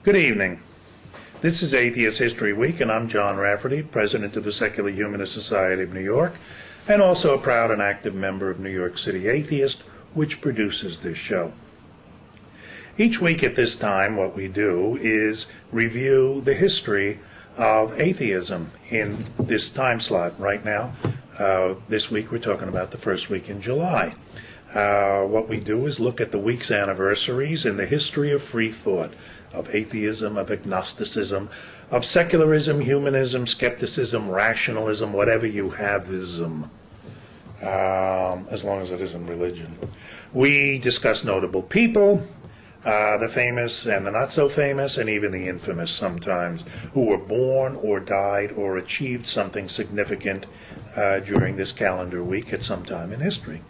Good evening. This is Atheist History Week, and I'm John Rafferty, President of the Secular Humanist Society of New York, and also a proud and active member of New York City Atheist, which produces this show. Each week at this time, what we do is review the history of atheism in this time slot. Right now, this week we're talking about the first week in July. What we do is look at the week's anniversaries in the history of free thought, of atheism, of agnosticism, of secularism, humanism, skepticism, rationalism, whatever you have-ism, as long as it isn't religion. We discuss notable people, the famous and the not so famous, and even the infamous sometimes, who were born or died or achieved something significant during this calendar week at some time in history.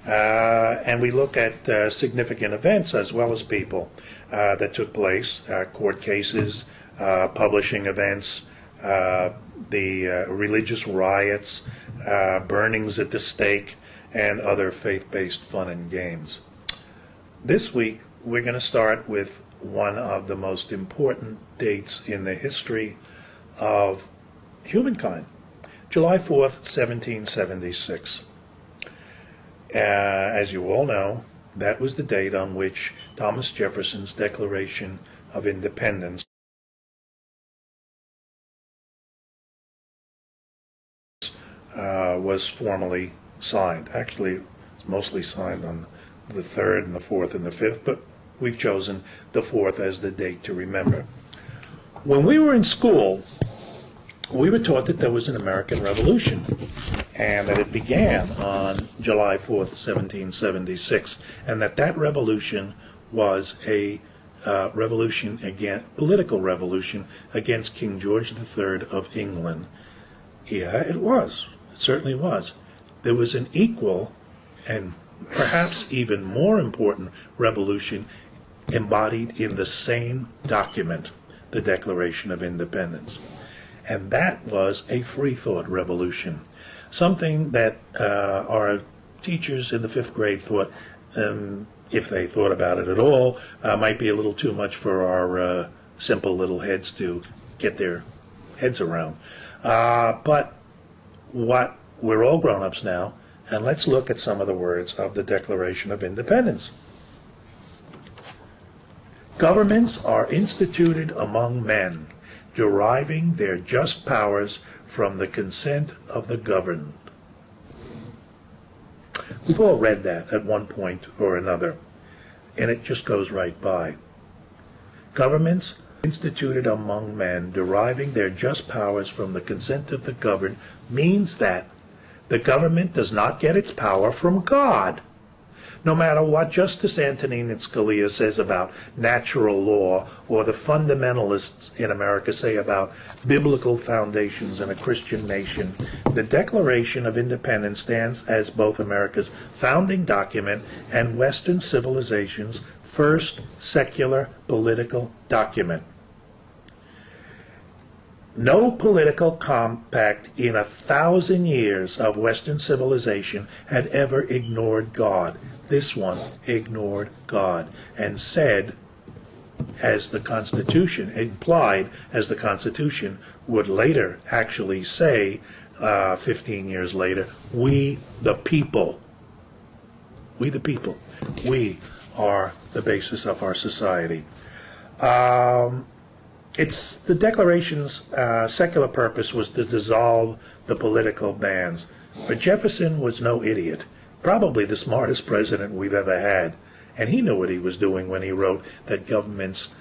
And we look at significant events as well as people that took place, court cases, publishing events, the religious riots, burnings at the stake, and other faith-based fun and games. This week, we're going to start with one of the most important dates in the history of humankind, July 4th, 1776. As you all know, that was the date on which Thomas Jefferson's Declaration of Independence was formally signed. Actually, it's mostly signed on the 3rd and the 4th and the 5th, but we've chosen the 4th as the date to remember. When we were in school, we were taught that there was an American Revolution, and that it began on July 4th, 1776, and that revolution was a revolution against, political revolution against King George III of England. Yeah, it was. It certainly was. There was an equal and perhaps even more important revolution embodied in the same document, the Declaration of Independence. And that was a free thought revolution. Something that our teachers in the 5th grade thought, if they thought about it at all, might be a little too much for our simple little heads to get their heads around. But we're all grown-ups now, and let's look at some of the words of the Declaration of Independence. Governments are instituted among men, deriving their just powers from the consent of the governed. We've all read that at one point or another, and it just goes right by. Governments instituted among men, deriving their just powers from the consent of the governed, means that the government does not get its power from God. No matter what Justice Antonin Scalia says about natural law, or the fundamentalists in America say about biblical foundations in a Christian nation, the Declaration of Independence stands as both America's founding document and Western civilization's first secular political document. No political compact in 1,000 years of Western civilization had ever ignored God. This one ignored God and said, as the Constitution implied, as the Constitution would later actually say, 15 years later, we the people, we are the basis of our society. The Declaration's secular purpose was to dissolve the political bands, but Jefferson was no idiot. Probably the smartest president we've ever had, and he knew what he was doing when he wrote that governments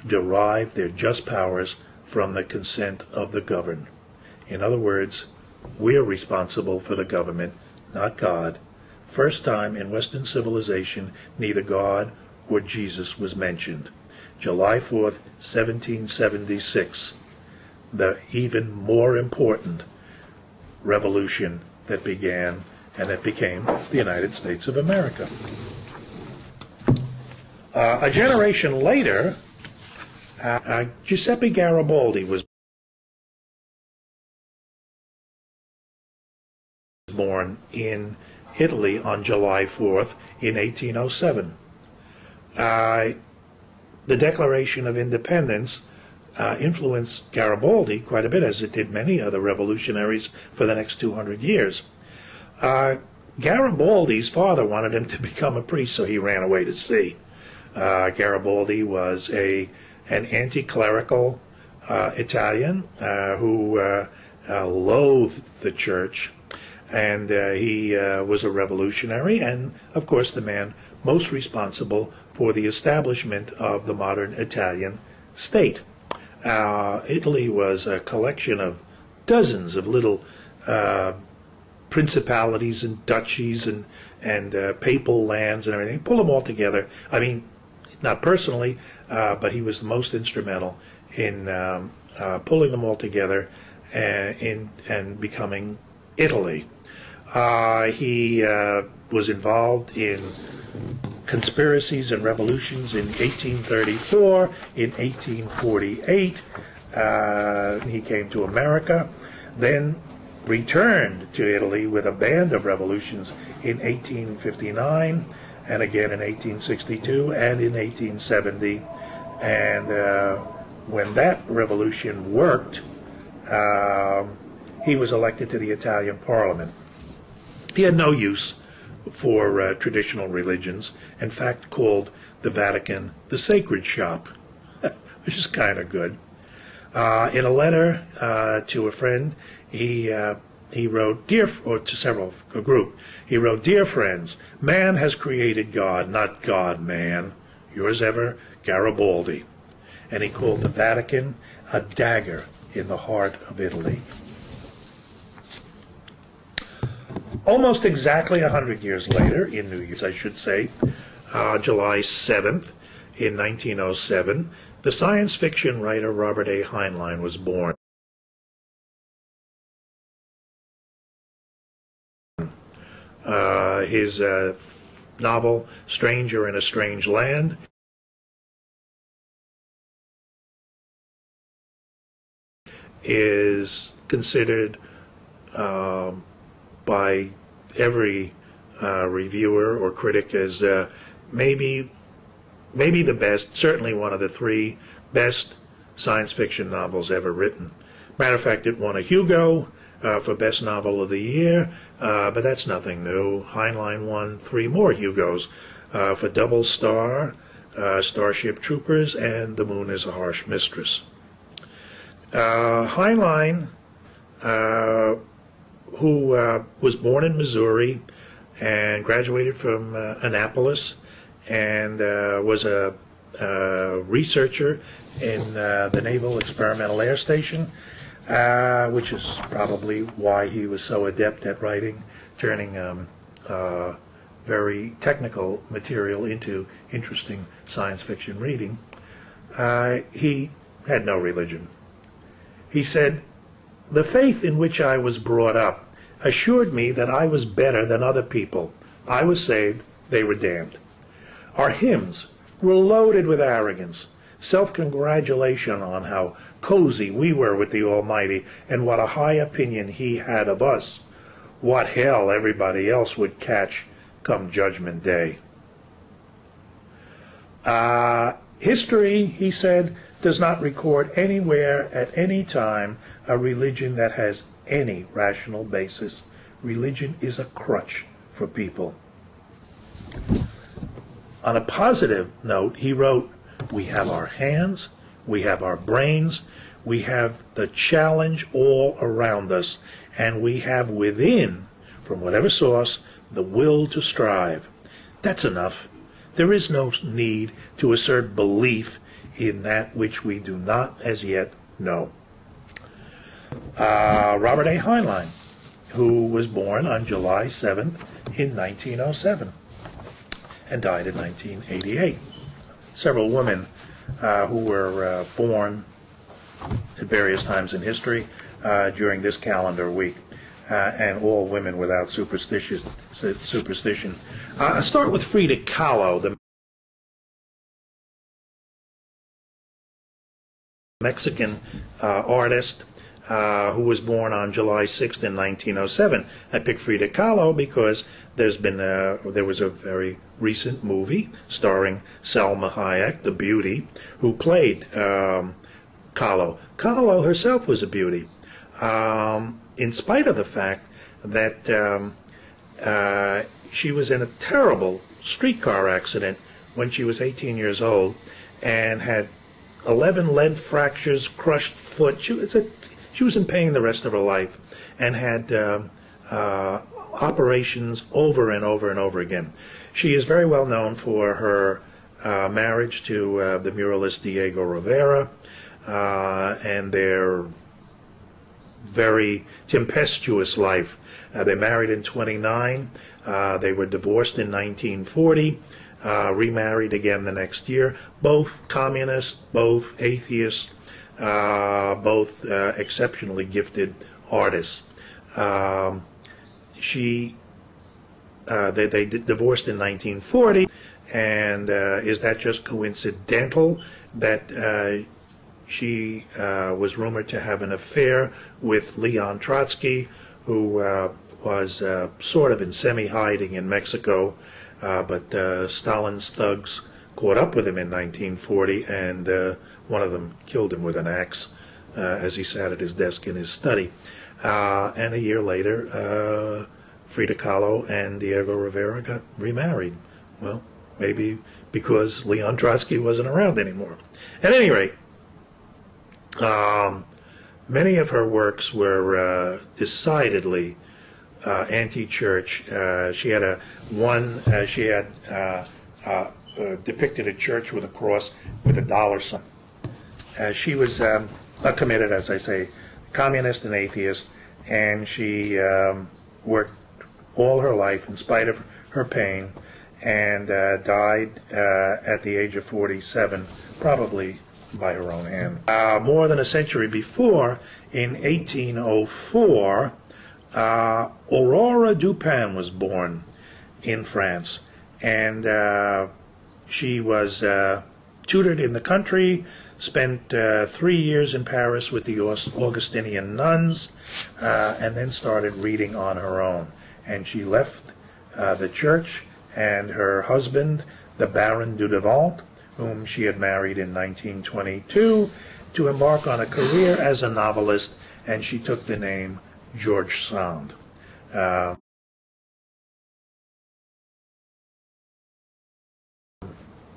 derive their just powers from the consent of the governed. In other words, we're responsible for the government, not God. First time in Western civilization, neither God or Jesus was mentioned. July 4th, 1776, the even more important revolution that began and it became the United States of America. A generation later, Giuseppe Garibaldi was born in Italy on July 4th in 1807. the Declaration of Independence influenced Garibaldi quite a bit, as it did many other revolutionaries for the next 200 years. Garibaldi's father wanted him to become a priest, so he ran away to sea. Garibaldi was an anti-clerical Italian who loathed the church, and he was a revolutionary and, of course, the man most responsible for the establishment of the modern Italian state. Italy was a collection of dozens of little principalities and duchies and papal lands and everything. Pull them all together. I mean, not personally, but he was the most instrumental in pulling them all together and becoming Italy. He was involved in conspiracies and revolutions in 1834, in 1848. He came to America, then returned to Italy with a band of revolutions in 1859, and again in 1862 and in 1870. And when that revolution worked, he was elected to the Italian Parliament. He had no use for traditional religions, in fact called the Vatican the Sacred Shop, which is kind of good. In a letter to a friend, he wrote, a group, he wrote, "Dear friends, man has created God, not God man. Yours ever, Garibaldi." And he called the Vatican a dagger in the heart of Italy. Almost exactly 100 years later, in New Year's, I should say, July 7th, in 1907, the science fiction writer Robert A. Heinlein was born. His novel, Stranger in a Strange Land, is considered by every reviewer or critic as maybe the best, certainly one of the 3 best science fiction novels ever written. Matter of fact, it won a Hugo for Best Novel of the Year, but that's nothing new. Heinlein won 3 more Hugos for Double Star, Starship Troopers, and The Moon is a Harsh Mistress. Heinlein, who was born in Missouri and graduated from Annapolis and was a researcher in the Naval Experimental Air Station, which is probably why he was so adept at writing, turning very technical material into interesting science fiction reading. He had no religion. He said, "The faith in which I was brought up assured me that I was better than other people. I was saved, they were damned. Our hymns were loaded with arrogance, self-congratulation on how cozy we were with the Almighty and what a high opinion He had of us. What hell everybody else would catch come Judgment Day." History, he said, does not record anywhere at any time a religion that has any rational basis. Religion is a crutch for people. On a positive note, he wrote, "We have our hands, we have our brains, we have the challenge all around us, and we have within, from whatever source, the will to strive. That's enough. There is no need to assert belief in that which we do not as yet know." Robert A. Heinlein, who was born on July 7th in 1907 and died in 1988. Several women who were born at various times in history during this calendar week, and all women without superstition. I'll start with Frida Kahlo, the Mexican artist, who was born on July 6th in 1907. I picked Frida Kahlo because there was a very recent movie starring Salma Hayek, the beauty, who played Kahlo. Kahlo herself was a beauty, in spite of the fact that she was in a terrible streetcar accident when she was 18 years old and had 11 lead fractures, crushed foot. She was in pain the rest of her life and had operations over and over and over again. She is very well known for her marriage to the muralist Diego Rivera and their very tempestuous life. They married in 29. They were divorced in 1940, remarried again the next year. Both communists, both atheists, both exceptionally gifted artists. They divorced in 1940, and is that just coincidental that she was rumored to have an affair with Leon Trotsky, who was sort of in semi-hiding in Mexico, but Stalin's thugs caught up with him in 1940, and one of them killed him with an axe as he sat at his desk in his study. And a year later, Frida Kahlo and Diego Rivera got remarried. Well, maybe because Leon Trotsky wasn't around anymore. At any rate, many of her works were decidedly anti-church. She had depicted a church with a cross with a dollar sign. She was committed, as I say, communist and atheist, and she worked all her life in spite of her pain, and died at the age of 47, probably by her own hand. More than a century before, in 1804, Aurore Dupin was born in France, and she was tutored in the country, spent 3 years in Paris with the Augustinian nuns, and then started reading on her own. And she left the church, and her husband, the Baron Dudevant, whom she had married in 1922, to embark on a career as a novelist, and she took the name George Sand.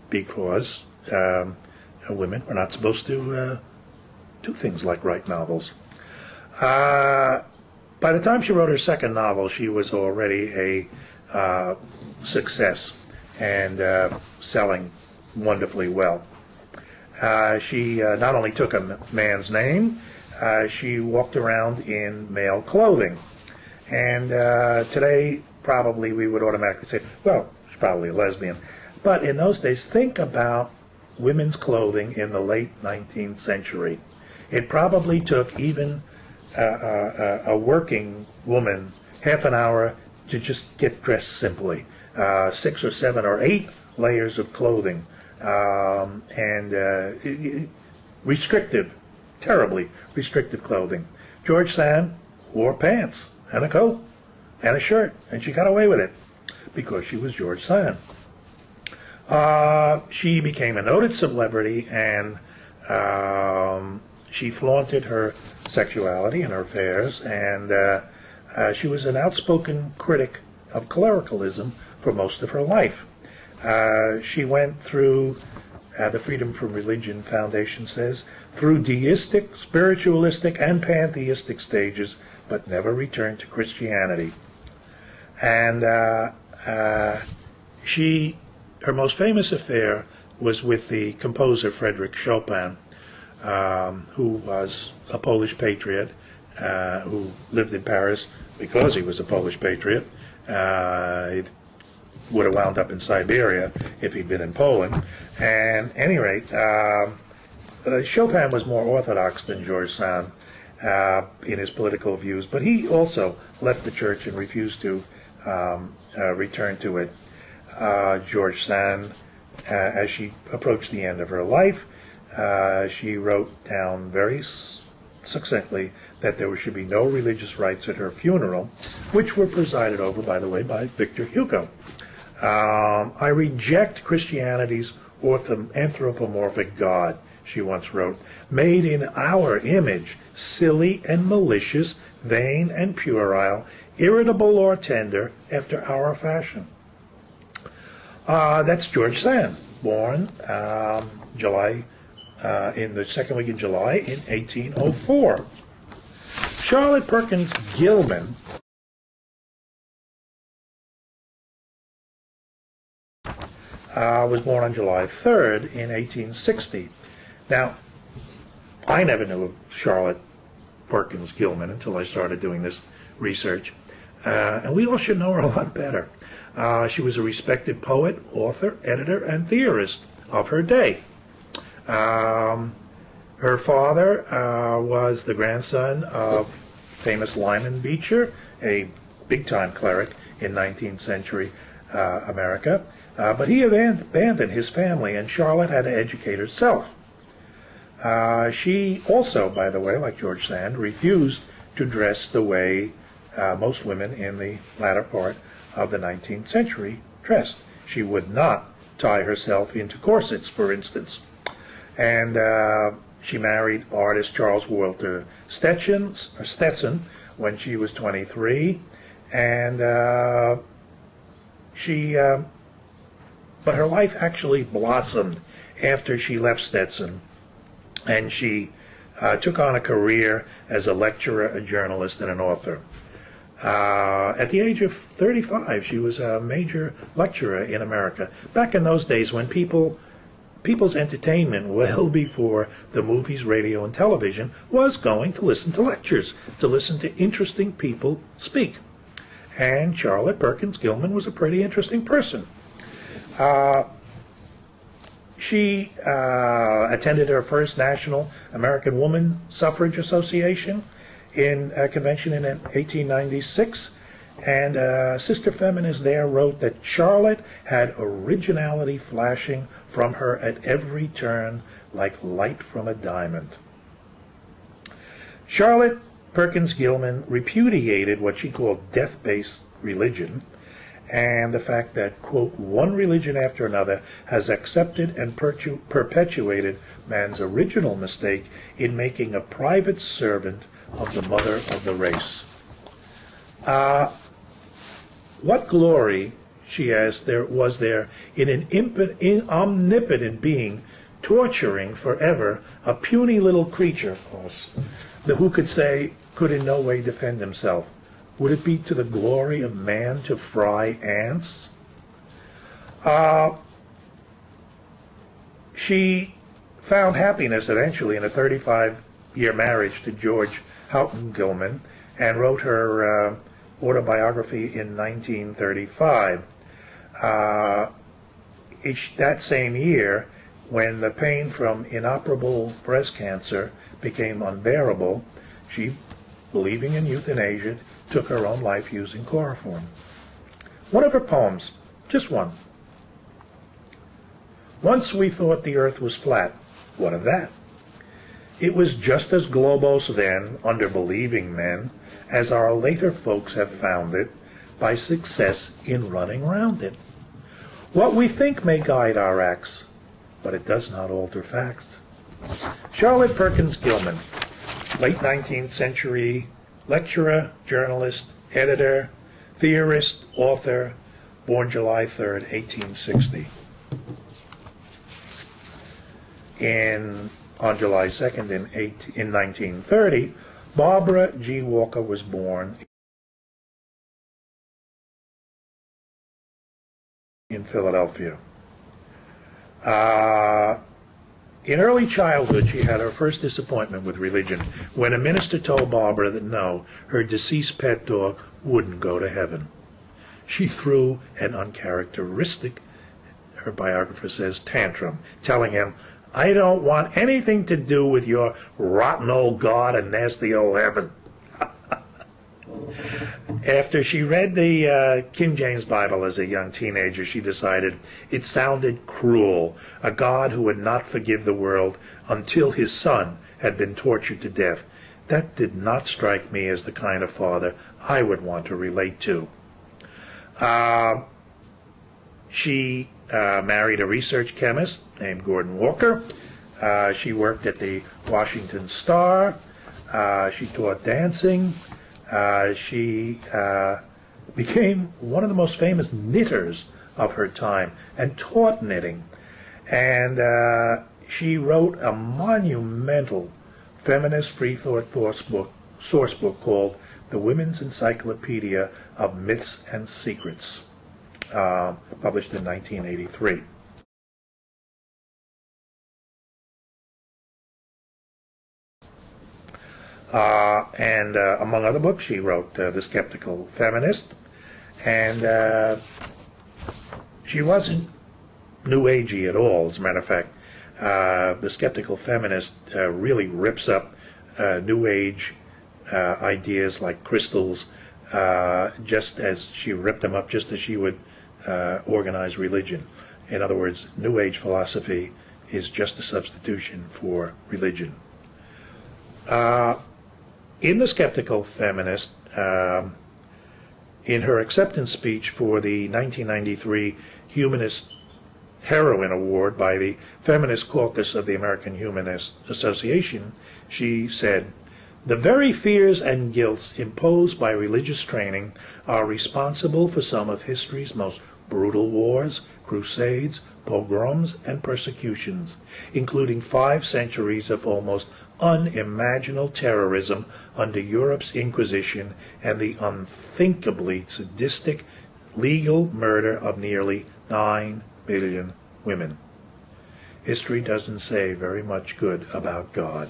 Because women were not supposed to do things like write novels. By the time she wrote her second novel, she was already a success and selling wonderfully well. She not only took a man's name, she walked around in male clothing. And today, probably we would automatically say, well, she's probably a lesbian. But in those days, think about women's clothing in the late 19th century. It probably took even a working woman half an hour to just get dressed simply. 6 or 7 or 8 layers of clothing, and restrictive, terribly restrictive clothing. George Sand wore pants and a coat and a shirt, and she got away with it because she was George Sand. She became a noted celebrity, and she flaunted her sexuality and her affairs, and she was an outspoken critic of clericalism for most of her life. She went through, the Freedom from Religion Foundation says, through deistic, spiritualistic, and pantheistic stages, but never returned to Christianity. And her most famous affair was with the composer Frédéric Chopin, who was a Polish patriot, who lived in Paris because he was a Polish patriot. He would have wound up in Siberia if he'd been in Poland. And at any rate, Chopin was more orthodox than George Sand in his political views, but he also left the church and refused to return to it. George Sand, as she approached the end of her life, she wrote down very succinctly that there should be no religious rites at her funeral, which were presided over, by the way, by Victor Hugo. I reject Christianity's anthropomorphic God, she once wrote, made in our image, silly and malicious, vain and puerile, irritable or tender, after our fashion. That's George Sand, born in the second week in July in 1804. Charlotte Perkins Gilman was born on July 3rd in 1860. Now, I never knew of Charlotte Perkins Gilman until I started doing this research, and we all should know her a lot better. She was a respected poet, author, editor, and theorist of her day. Her father was the grandson of famous Lyman Beecher, a big-time cleric in 19th century America, but he abandoned his family, and Charlotte had to educate herself. She also, by the way, like George Sand, refused to dress the way most women in the latter part of the 19th century dressed. She would not tie herself into corsets, for instance. And she married artist Charles Walter Stetson when she was 23, and but her life actually blossomed after she left Stetson, and she took on a career as a lecturer, a journalist, and an author. At the age of 35, she was a major lecturer in America. Back in those days when people's entertainment, well before the movies, radio, and television, was going to listen to lectures, to listen to interesting people speak. And Charlotte Perkins Gilman was a pretty interesting person. She attended her first National American Woman Suffrage Association in a convention in 1896, and a sister feminist there wrote that Charlotte had originality flashing from her at every turn like light from a diamond. Charlotte Perkins Gilman repudiated what she called death-based religion, and the fact that, quote, one religion after another has accepted and perpetuated man's original mistake in making a private servant of the mother of the race. What glory, she asked, was there in an omnipotent being torturing forever a puny little creature, of course, who could in no way defend himself? Would it be to the glory of man to fry ants? She found happiness eventually in a 35-year marriage to George Houghton Gilman, and wrote her autobiography in 1935. That same year, when the pain from inoperable breast cancer became unbearable, she, believing in euthanasia, took her own life using chloroform. One of her poems, just one. Once we thought the earth was flat. What of that? It was just as globose then, under believing men, as our later folks have found it by success in running round it. What we think may guide our acts, but it does not alter facts. Charlotte Perkins Gilman, late 19th century lecturer, journalist, editor, theorist, author, born July 3rd, 1860. On July 2nd in 1930, Barbara G. Walker was born in Philadelphia. In early childhood, she had her first disappointment with religion when a minister told Barbara that no, her deceased pet dog wouldn't go to heaven. She threw an uncharacteristic, her biographer says, tantrum, telling him, I don't want anything to do with your rotten old God and nasty old heaven. After she read the King James Bible as a young teenager, she decided it sounded cruel, a God who would not forgive the world until his son had been tortured to death. That did not strike me as the kind of father I would want to relate to. She married a research chemist named Gordon Walker. She worked at the Washington Star. She taught dancing. She became one of the most famous knitters of her time and taught knitting. And she wrote a monumental feminist free thought source book called The Women's Encyclopedia of Myths and Secrets, published in 1983. And among other books, she wrote The Skeptical Feminist, and she wasn't New Agey at all. As a matter of fact, The Skeptical Feminist really rips up New Age ideas like crystals, just as she ripped them up, just as she would organize religion. In other words, New Age philosophy is just a substitution for religion. In The Skeptical Feminist, in her acceptance speech for the 1993 Humanist Heroine Award by the Feminist Caucus of the American Humanist Association, she said, "The very fears and guilts imposed by religious training are responsible for some of history's most brutal wars, crusades, pogroms, and persecutions, including 5 centuries of almost unimaginable terrorism under Europe's Inquisition and the unthinkably sadistic legal murder of nearly 9 million women. History doesn't say very much good about God."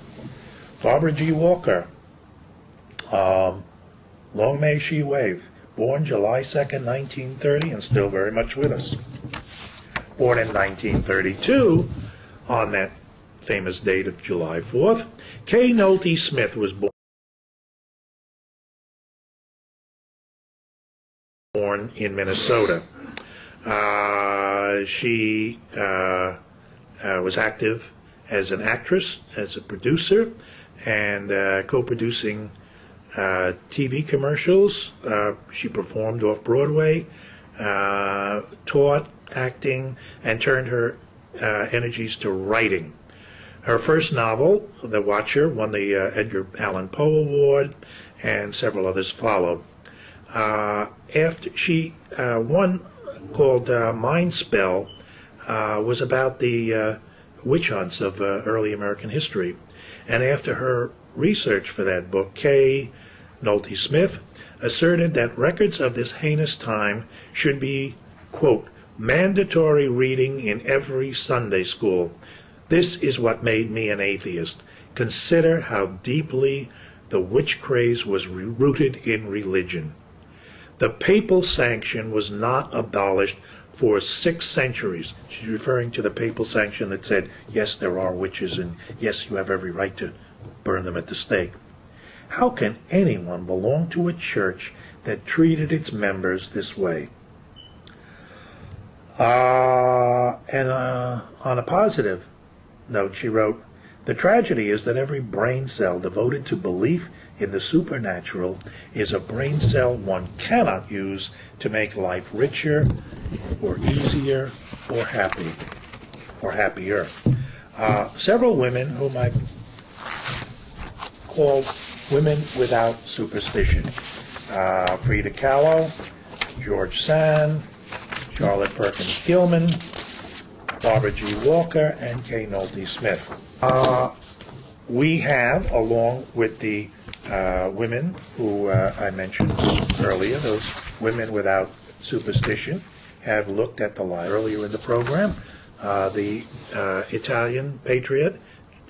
Barbara G. Walker, long may she wave, born July 2nd, 1930, and still very much with us. Born in 1932, on that famous date of July 4th, K. Nolte Smith was born in Minnesota. She was active as an actress, as a producer, and co-producing TV commercials. She performed off-Broadway, taught acting, and turned her energies to writing. Her first novel, The Watcher, won the Edgar Allan Poe Award, and several others followed. After she one called Mind Spell was about the witch hunts of early American history. And after her research for that book, K. Nolte Smith asserted that records of this heinous time should be, quote, mandatory reading in every Sunday school. This is what made me an atheist. Consider how deeply the witch craze was rooted in religion. The papal sanction was not abolished for 6 centuries. She's referring to the papal sanction that said, yes, there are witches, and yes, you have every right to burn them at the stake. How can anyone belong to a church that treated its members this way? And on a positive note, she wrote, "The tragedy is that every brain cell devoted to belief in the supernatural is a brain cell one cannot use to make life richer or easier or happier. Several women whom I called women without superstition. Frida Kahlo, George Sand, Charlotte Perkins Gilman, Barbara G. Walker, and K. Nolte Smith. We have, along with the women who I mentioned earlier, those women without superstition, have looked at the life earlier in the program. The Italian patriot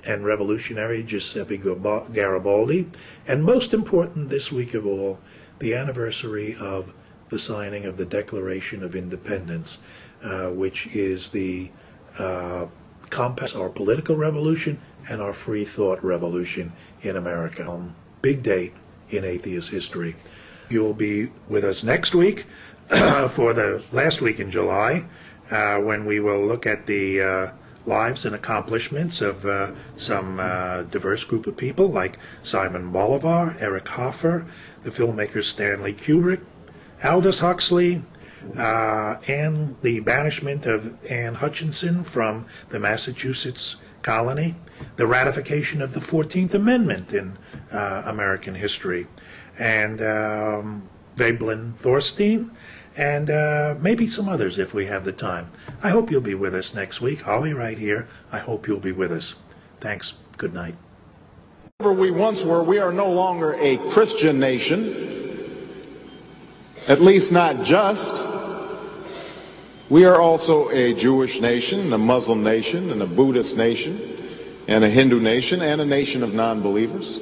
and revolutionary Giuseppe Garibaldi, and most important this week of all, the anniversary of the signing of the Declaration of Independence, which is the compass our political revolution and our free thought revolution in America. Big date in atheist history. You will be with us next week for the last week in July, when we will look at the lives and accomplishments of some diverse group of people like Simon Bolivar, Eric Hoffer, the filmmaker Stanley Kubrick, Aldous Huxley, and the banishment of Anne Hutchinson from the Massachusetts colony, the ratification of the 14th Amendment in American history, and Veblen Thorstein, and maybe some others if we have the time. I hope you'll be with us next week. I'll be right here. I hope you'll be with us. Thanks. Good night. Whatever we once were, we are no longer a Christian nation, at least not just. We are also a Jewish nation, a Muslim nation, and a Buddhist nation, and a Hindu nation, and a nation of non-believers.